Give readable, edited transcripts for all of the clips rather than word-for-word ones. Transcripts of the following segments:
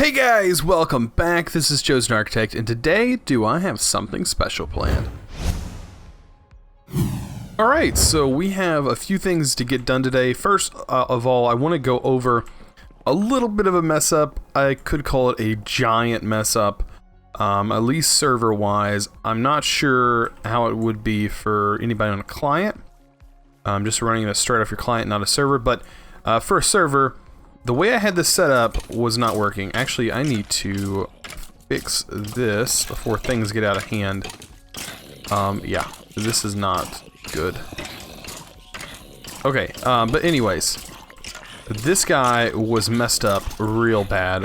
Hey guys, welcome back. This is ChosenArchitect, and today do I have something special planned. Alright, so we have a few things to get done today. First of all, I want to go over a little bit of a mess up. I could call it a giant mess up, at least server-wise. I'm not sure how it would be for anybody on a client. I'm just running this straight off your client, not a server, but for a server, the way I had this set up was not working. Actually, I need to fix this before things get out of hand. Yeah, this is not good. Okay, but anyways, this guy was messed up real bad.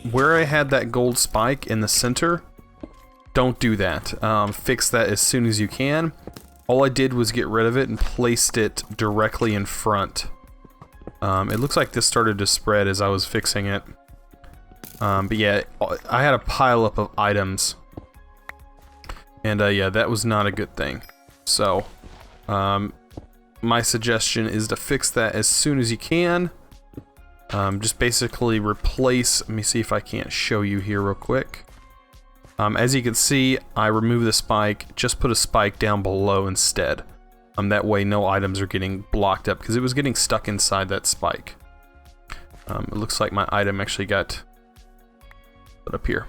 Where I had that gold spike in the center, don't do that. Fix that as soon as you can. All I did was get rid of it and placed it directly in front. It looks like this started to spread as I was fixing it. But yeah, I had a pile up of items. And yeah, that was not a good thing. So, my suggestion is to fix that as soon as you can. Just basically replace, let me see if I can't show you here real quick. As you can see, I removed the spike, just put a spike down below instead. That way no items are getting blocked up, because it was getting stuck inside that spike. It looks like my item actually got put up here.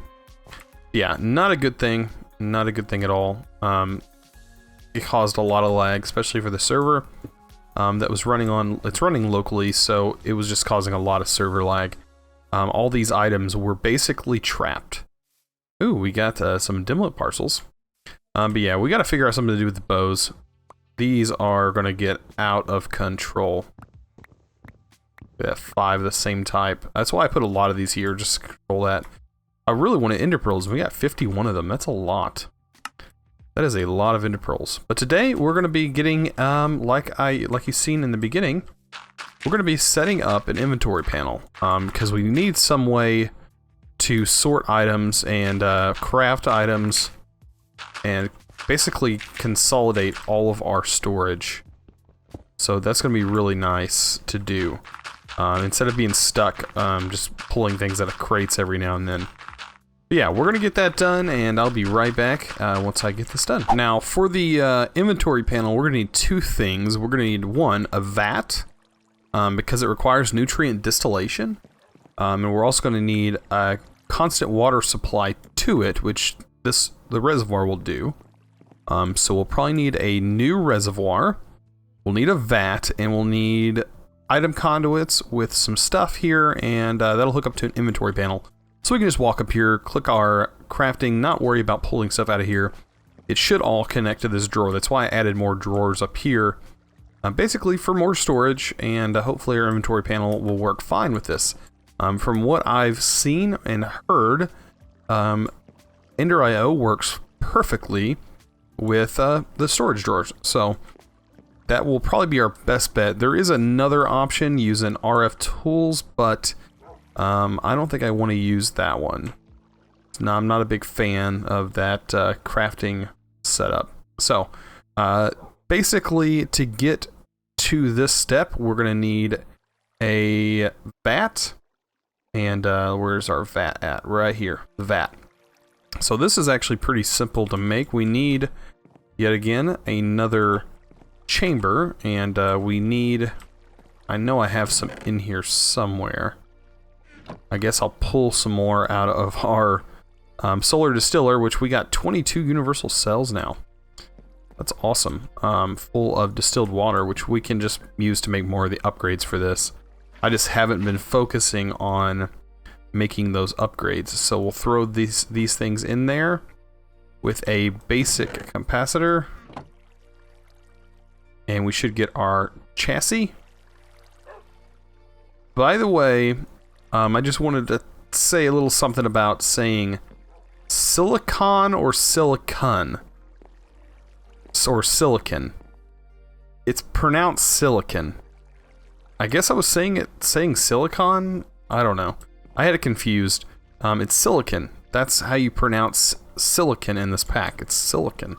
Yeah, not a good thing. Not a good thing at all. It caused a lot of lag, especially for the server that was running on... It's running locally, so it was just causing a lot of server lag. All these items were basically trapped. Ooh, we got some dimlet parcels. But yeah, we got to figure out something to do with the bows. These are going to get out of control. We have 5 of the same type. That's why I put a lot of these here, just to control that. I really wanted ender pearls. We got 51 of them. That's a lot. That is a lot of ender pearls. But today we're going to be getting, like you've seen in the beginning, we're going to be setting up an inventory panel. Because we need some way to sort items and craft items and basically consolidate all of our storage. So that's going to be really nice to do. Instead of being stuck, just pulling things out of crates every now and then. But yeah, we're going to get that done, and I'll be right back once I get this done. Now, for the inventory panel, we're going to need 2 things. We're going to need, 1, a vat, because it requires nutrient distillation. And we're also going to need a constant water supply to it, which the reservoir will do. So we'll probably need a new reservoir, we'll need a vat, and we'll need item conduits with some stuff here, and that'll hook up to an inventory panel. So we can just walk up here, click our crafting, not worry about pulling stuff out of here. It should all connect to this drawer. That's why I added more drawers up here, basically for more storage, and hopefully our inventory panel will work fine with this. From what I've seen and heard, EnderIO works perfectly with the storage drawers, so that will probably be our best bet. There is another option using RF tools, but I don't think I want to use that one. No, I'm not a big fan of that crafting setup. So basically, to get to this step, we're going to need a vat, and where's our vat at? Right here, the vat. So this is actually pretty simple to make. We need, yet again, another chamber, and we need, I know I have some in here somewhere. I guess I'll pull some more out of our solar distiller, which we got 22 universal cells now. That's awesome. Full of distilled water, which we can just use to make more of the upgrades for this. I just haven't been focusing on making those upgrades, so we'll throw these things in there with a basic capacitor, and we should get our chassis. By the way, I just wanted to say a little something about saying silicon or silicon or silicon. It's pronounced silicon. I guess I was saying silicon. I don't know. I had it confused. It's silicon. That's how you pronounce silicon in this pack. It's silicon.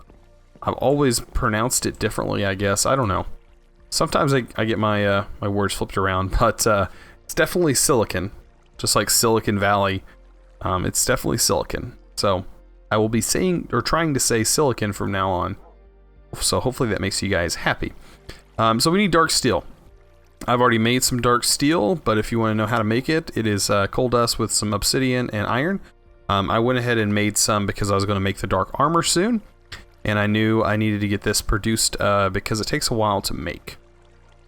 I've always pronounced it differently, I guess. I don't know. Sometimes I get my my words flipped around, but it's definitely silicon. just like Silicon Valley. It's definitely silicon. So I will be saying, or trying to say silicon from now on. So hopefully that makes you guys happy. So we need dark steel. I've already made some dark steel, but if you want to know how to make it, it is coal dust with some obsidian and iron. I went ahead and made some because I was going to make the dark armor soon, and I knew I needed to get this produced because it takes a while to make.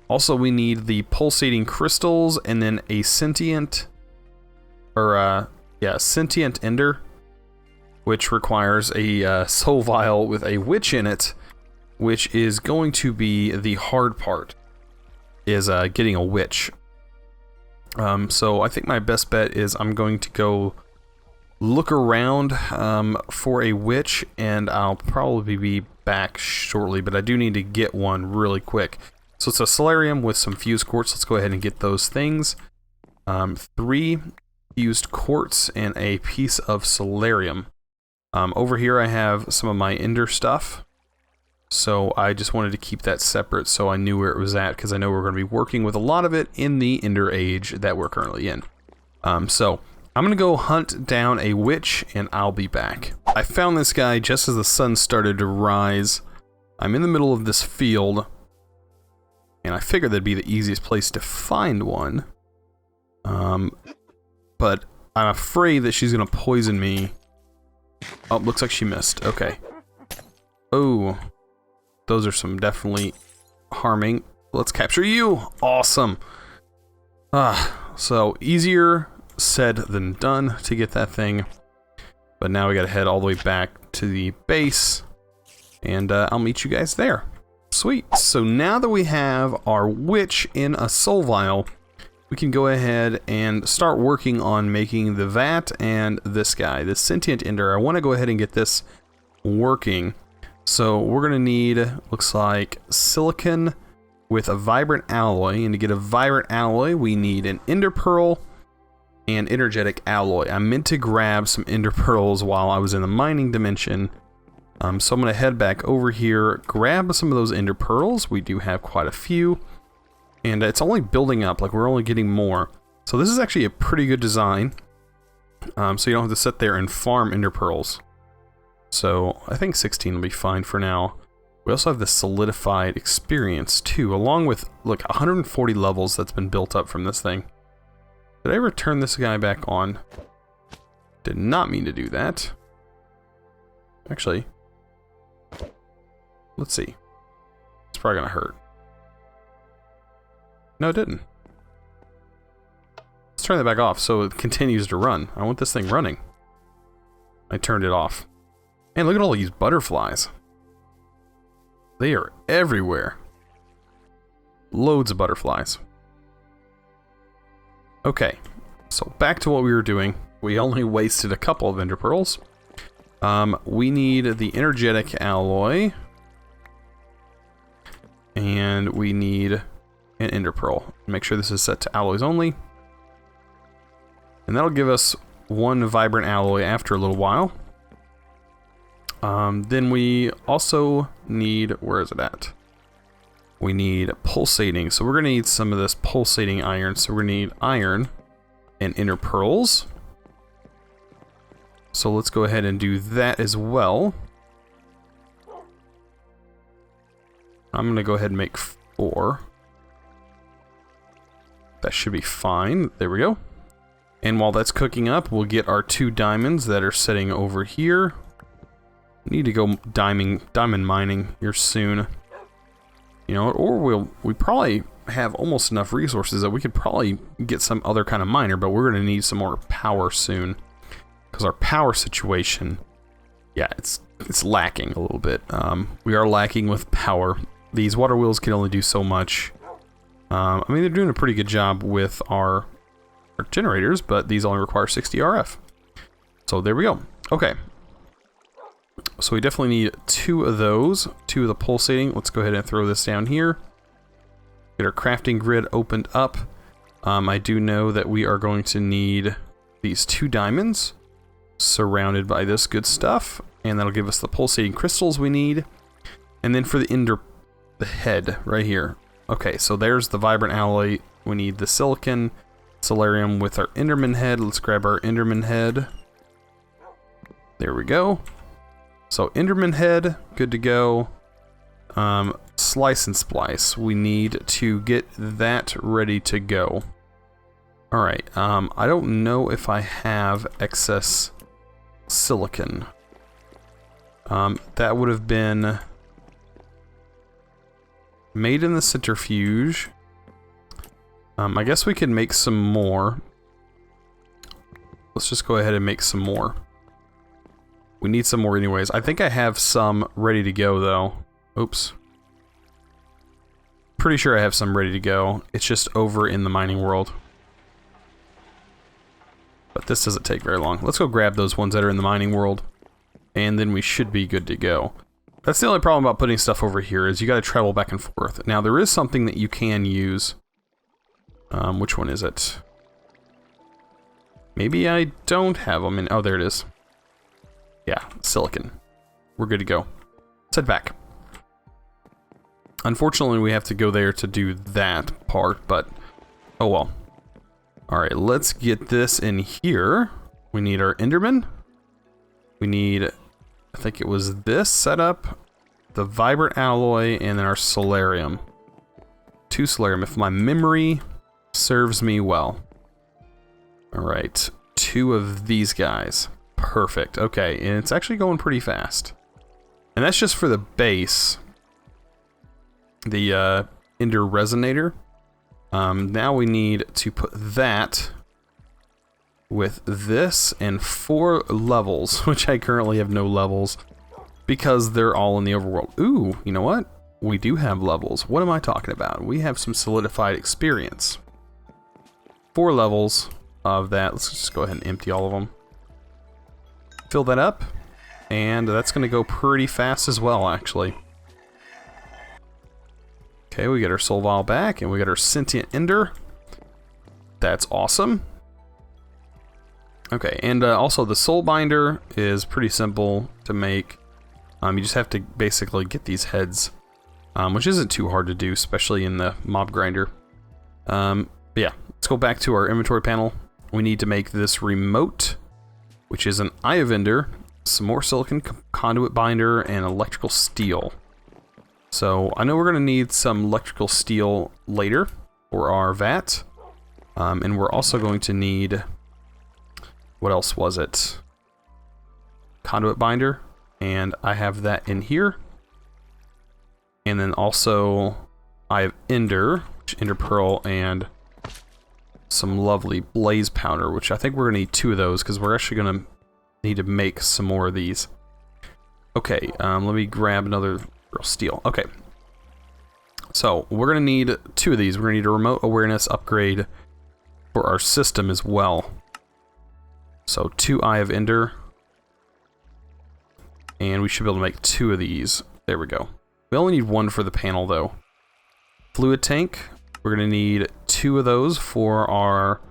Also, we need the pulsating crystals and then a sentient, sentient ender, which requires a soul vial with a witch in it, which is going to be the hard part. Is getting a witch. So I think my best bet is I'm going to go look around for a witch, and I'll probably be back shortly, but I do need to get one really quick. So it's a solarium with some fused quartz. Let's go ahead and get those things. 3 fused quartz and a piece of solarium. Over here I have some of my ender stuff. So I just wanted to keep that separate so I knew where it was at, because I know we're going to be working with a lot of it in the Ender Age that we're currently in. So I'm going to go hunt down a witch, and I'll be back. I found this guy just as the sun started to rise. I'm in the middle of this field, and I figured that'd be the easiest place to find one. But I'm afraid that she's going to poison me. Oh, looks like she missed. Okay. Oh. Those are some definitely harming. Let's capture you. Awesome. So easier said than done to get that thing. But now we gotta head all the way back to the base. And I'll meet you guys there. Sweet. So now that we have our witch in a soul vial, we can go ahead and start working on making the vat and this guy, the sentient ender. I want to go ahead and get this working. So we're going to need, looks like, silicon with a vibrant alloy. And to get a vibrant alloy, we need an ender pearl and energetic alloy. I meant to grab some ender pearls while I was in the mining dimension. So I'm going to head back over here, grab some of those ender pearls. We do have quite a few. And it's only building up, like we're only getting more. So this is actually a pretty good design. So you don't have to sit there and farm ender pearls. So I think 16 will be fine for now. We also have the solidified experience too, along with, look, 140 levels that's been built up from this thing. Did I ever turn this guy back on? Did not mean to do that. Actually, let's see. It's probably gonna hurt. No, it didn't. Let's turn that back off so it continues to run. I want this thing running. I turned it off. And look at all these butterflies. They are everywhere. Loads of butterflies. Okay, so back to what we were doing. We only wasted a couple of ender pearls. We need the energetic alloy. And we need an ender pearl. Make sure this is set to alloys only. And that'll give us one vibrant alloy after a little while. Then we also need, where is it at? We need pulsating. So we're going to need some of this pulsating iron. So we're going to need iron and ender pearls. So let's go ahead and do that as well. I'm going to go ahead and make 4. That should be fine. There we go. And while that's cooking up, we'll get our 2 diamonds that are sitting over here. Need to go diamond mining here soon. You know, or we probably have almost enough resources that we could probably get some other kind of miner, but we're going to need some more power soon. Because our power situation, yeah, it's lacking a little bit. We are lacking with power. These water wheels can only do so much. I mean, they're doing a pretty good job with our generators, but these only require 60 RF. So there we go. Okay. So we definitely need 2 of those, 2 of the pulsating. Let's go ahead and throw this down here. Get our crafting grid opened up. I do know that we are going to need these 2 diamonds surrounded by this good stuff, and that'll give us the pulsating crystals we need. And then for the head right here. Okay, so there's the vibrant alloy. We need the silicon Solarium with our Enderman head. Let's grab our Enderman head. There we go. So Enderman head, good to go. Slice and splice. We need to get that ready to go. Alright, I don't know if I have excess silicon. That would have been made in the centrifuge. I guess we could make some more. Let's just go ahead and make some more. We need some more anyways. I think I have some ready to go though. Oops. Pretty sure I have some ready to go. It's just over in the mining world. But this doesn't take very long. Let's go grab those ones that are in the mining world. And then we should be good to go. That's the only problem about putting stuff over here, is you gotta travel back and forth. Now there is something that you can use. Which one is it? Maybe I don't have them in... Oh, there it is. Yeah, silicon. We're good to go. Let's head back. Unfortunately, we have to go there to do that part, but... Oh well. Alright, let's get this in here. We need our Enderman. We need... I think it was this setup. The Vibrant Alloy, and then our Solarium. 2 Solarium, if my memory serves me well. Alright, 2 of these guys. Perfect. Okay, and it's actually going pretty fast. And that's just for the base. The Ender Resonator. Now we need to put that with this and 4 levels, which I currently have no levels because they're all in the overworld. Ooh, you know what? We do have levels. What am I talking about? We have some solidified experience. 4 levels of that. Let's just go ahead and empty all of them. Fill that up, and that's going to go pretty fast as well, actually. Okay, we get our soul vial back, and we got our sentient ender. That's awesome. Okay, and also the soul binder is pretty simple to make. You just have to basically get these heads, which isn't too hard to do, especially in the mob grinder. But yeah, let's go back to our inventory panel. We need to make this remote, which is an Eye of Ender, some more silicon conduit binder, and electrical steel. So I know we're going to need some electrical steel later for our vat. And we're also going to need... What else was it? Conduit binder. And I have that in here. And then also I have Ender, Ender Pearl, and some lovely blaze powder, which I think we're going to need 2 of those because we're actually going to need to make some more of these. Okay, let me grab another steel. Okay. So, we're going to need 2 of these. We're going to need a remote awareness upgrade for our system as well. So, 2 Eye of Ender. And we should be able to make 2 of these. There we go. We only need 1 for the panel, though. Fluid tank. We're going to need 2 of those for our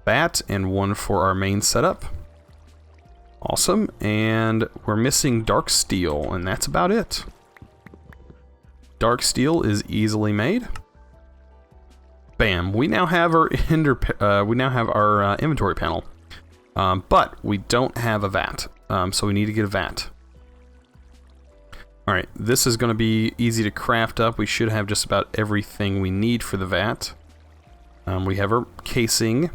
bat and 1 for our main setup. Awesome. And we're missing dark steel, and that's about it. Dark steel is easily made. Bam. We now have our inventory panel. But we don't have a vat. So we need to get a vat. Alright, this is going to be easy to craft up. We should have just about everything we need for the vat. We have our casing.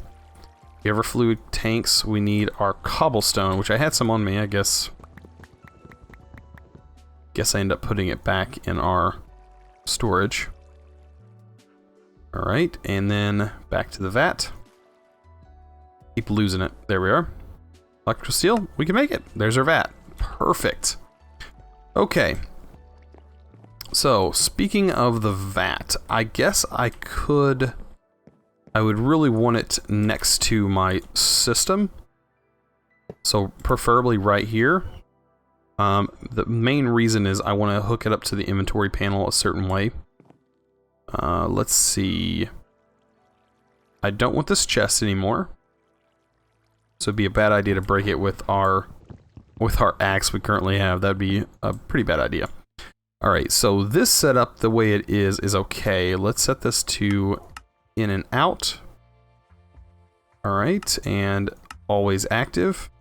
We have our fluid tanks. We need our cobblestone, which I had some on me, I guess. I end up putting it back in our storage. Alright, and then back to the vat. Keep losing it. There we are. Electrical steel, we can make it. There's our vat. Perfect. Okay. So, speaking of the vat, I guess I would really want it next to my system. So, preferably right here. The main reason is I want to hook it up to the inventory panel a certain way. Let's see. I don't want this chest anymore. So it'd be a bad idea to break it with our axe we currently have. That'd be a pretty bad idea. Alright, so this setup, the way it is okay. Let's set this to in and out. Alright, and always active.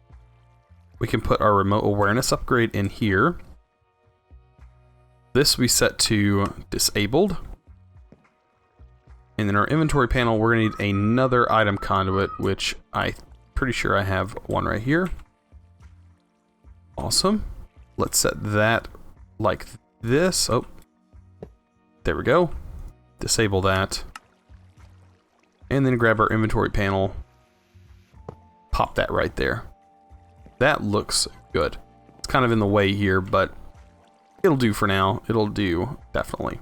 We can put our remote awareness upgrade in here. This we set to disabled. And in our inventory panel, we're going to need another item conduit, which I'm pretty sure I have one right here. Awesome. Let's set that like this. Oh, there we go. Disable that. And then grab our inventory panel. Pop that right there. That looks good. It's kind of in the way here, but it'll do for now. It'll do, definitely.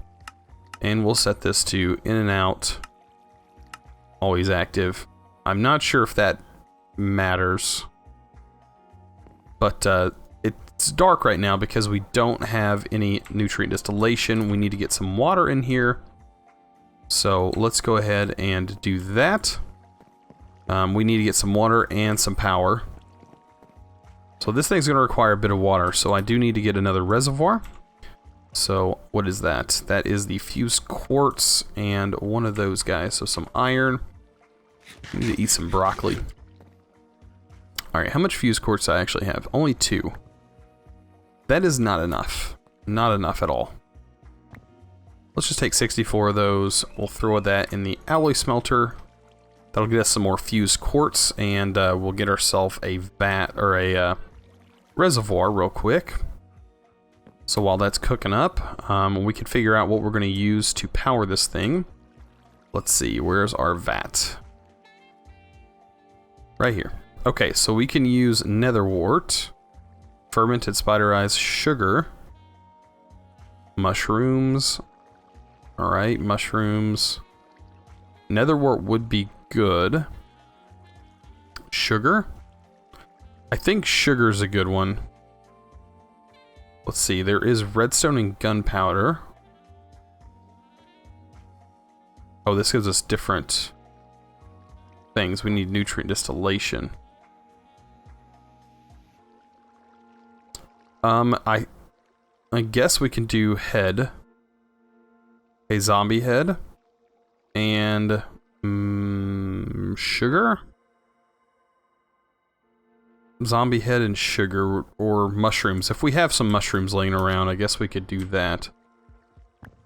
And we'll set this to in and out. Always active. I'm not sure if that matters. But it's dark right now because we don't have any nutrient distillation. We need to get some water in here. So let's go ahead and do that. We need to get some water and some power. So this thing's going to require a bit of water. So I do need to get another reservoir. So what is that? That is the fused quartz and one of those guys. So some iron. I need to eat some broccoli. Alright, how much fused quartz do I actually have? Only 2. That is not enough. Not enough at all. Let's just take 64 of those. We'll throw that in the alloy smelter. That'll get us some more fused quartz, and we'll get ourselves a vat or a reservoir real quick. So while that's cooking up, we can figure out what we're going to use to power this thing. Let's see, where's our vat? Right here. Okay, so we can use nether wart, fermented spider eyes, sugar, mushrooms. Alright, mushrooms. Nether wart would be good. Sugar? I think sugar's a good one. Let's see, there is redstone and gunpowder. Oh, this gives us different things. We need nutrient distillation. I guess we can do head. A zombie head. And sugar? Zombie head and sugar, or mushrooms. If we have some mushrooms laying around, I guess we could do that.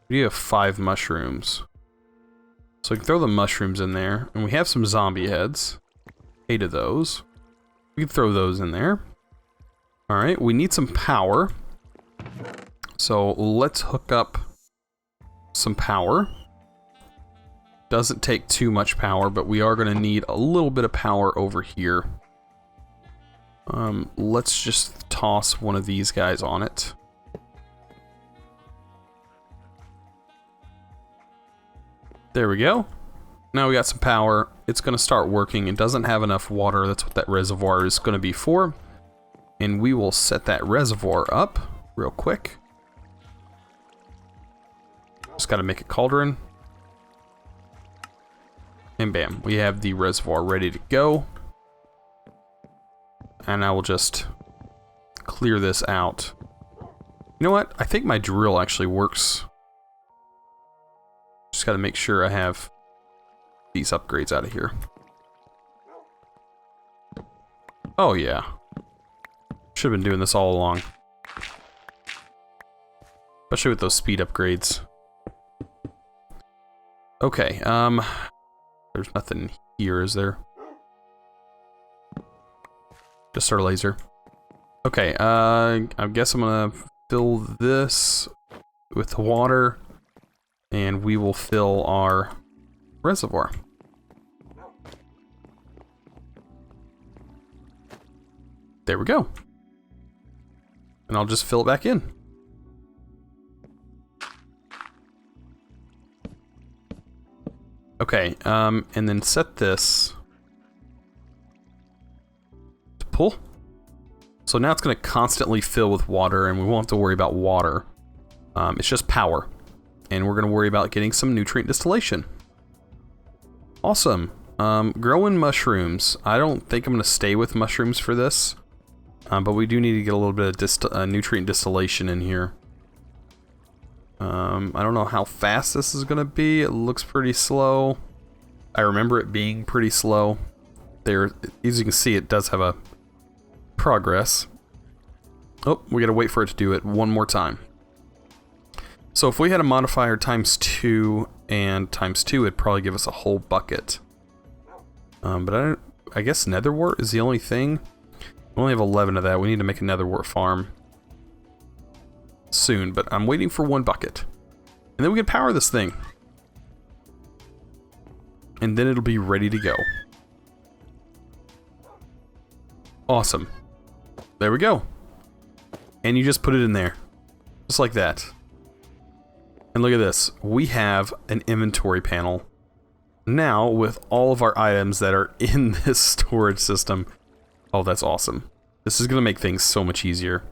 We have 5 mushrooms. So we can throw the mushrooms in there. And we have some zombie heads. 8 of those. We can throw those in there. Alright, we need some power. So let's hook up some power. Doesn't take too much power, but we are going to need a little bit of power over here. Let's just toss one of these guys on it. There we go. Now we got some power. It's going to start working. It doesn't have enough water. That's what that reservoir is going to be for. And we will set that reservoir up real quick. Just got to make a cauldron. And bam, we have the reservoir ready to go. And I will just clear this out. You know what? I think my drill actually works. Just got to make sure I have these upgrades out of here. Oh yeah. Should have been doing this all along. Especially with those speed upgrades. Okay, there's nothing here, is there? Just our laser. Okay, I guess I'm gonna fill this with water, and we will fill our reservoir. There we go. And I'll just fill it back in. Okay, and then set this to pull. So now it's going to constantly fill with water, and we won't have to worry about water. It's just power. And we're going to worry about getting some nutrient distillation. Awesome. Growing mushrooms. I don't think I'm going to stay with mushrooms for this. But we do need to get a little bit of nutrient distillation in here. I don't know how fast this is going to be. It looks pretty slow. I remember it being pretty slow. there, as you can see, it does have a progress. Oh, we gotta wait for it to do it one more time. So if we had a modifier ×2 and ×2, it'd probably give us a whole bucket. But I guess nether wart is the only thing. We only have 11 of that. We need to make a nether wart farm soon, but I'm waiting for 1 bucket. And then we can power this thing. And then it'll be ready to go. Awesome. There we go. And you just put it in there. Just like that. And look at this. We have an inventory panel now with all of our items that are in this storage system. Oh, that's awesome. This is going to make things so much easier.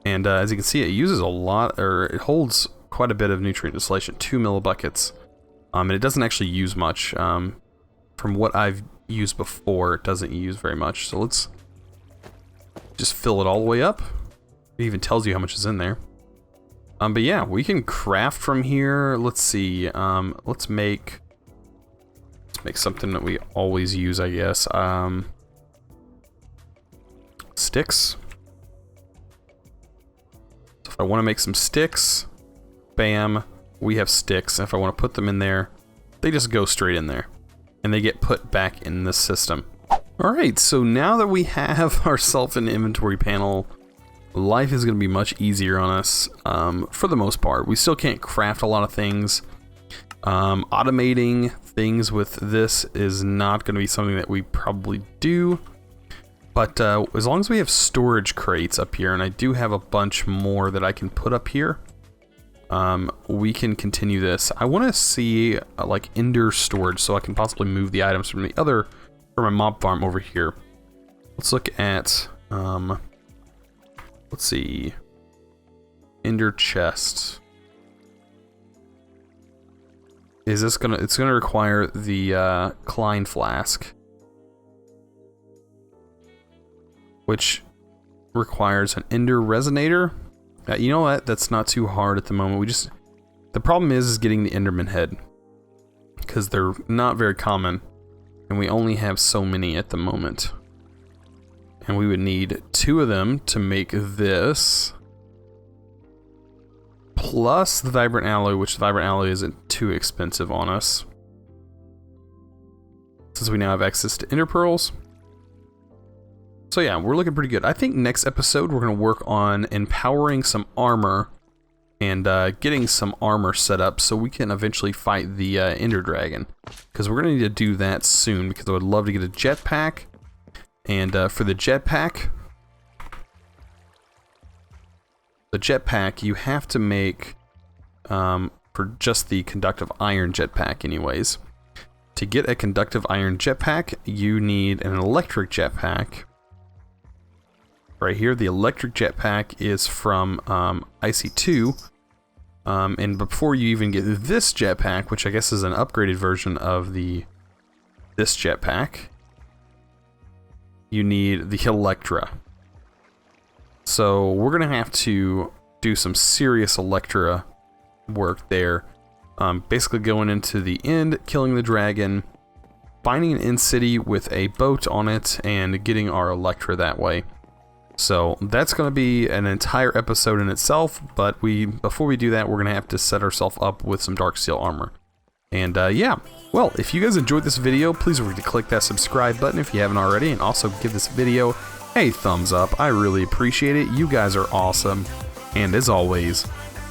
And as you can see, it uses a lot, or it holds quite a bit of nutrient distillation, 2 millibuckets. And it doesn't actually use much. From what I've used before, it doesn't use very much. So let's just fill it all the way up. It even tells you how much is in there. But yeah, we can craft from here. Let's see. Let's make something that we always use, I guess. Sticks. So if I want to make some sticks, bam, we have sticks. If I want to put them in there, they just go straight in there. And they get put back in the system. Alright, so now that we have ourselves an inventory panel, life is going to be much easier on us, for the most part. We still can't craft a lot of things. Automating things with this is not going to be something that we probably do. But as long as we have storage crates up here, and I do have a bunch more that I can put up here, we can continue this. I want to see like ender storage so I can possibly move the items from my mob farm over here. Let's look at, let's see, ender chest. Is this gonna, it's gonna require the Klein flask, which requires an ender resonator. You know what? That's not too hard at the moment. The problem is getting the enderman head, because they're not very common, and we only have so many at the moment. And we would need 2 of them to make this, plus the vibrant alloy, which the vibrant alloy isn't too expensive on us, since we now have access to ender pearls. So yeah, we're looking pretty good. I think next episode we're going to work on empowering some armor and getting some armor set up so we can eventually fight the ender dragon. Because we're going to need to do that soon, because I would love to get a jetpack. And for the jetpack, you have to make, for just the conductive iron jetpack anyways. To get a conductive iron jetpack, you need an electric jetpack. Right here, the electric jetpack is from IC2. And before you even get this jetpack, which I guess is an upgraded version of this jetpack, you need the Electra. So we're going to have to do some serious Electra work there. Basically going into the end, killing the dragon, finding an end city with a boat on it, and getting our Electra that way. So that's going to be an entire episode in itself, but before we do that, we're going to have to set ourselves up with some dark steel armor. And yeah, well, if you guys enjoyed this video, please remember to click that subscribe button if you haven't already, and also give this video a thumbs up. I really appreciate it. You guys are awesome. And as always,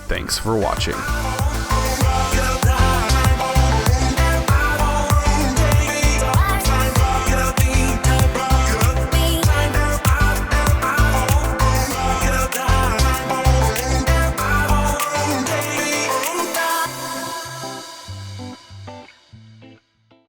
thanks for watching.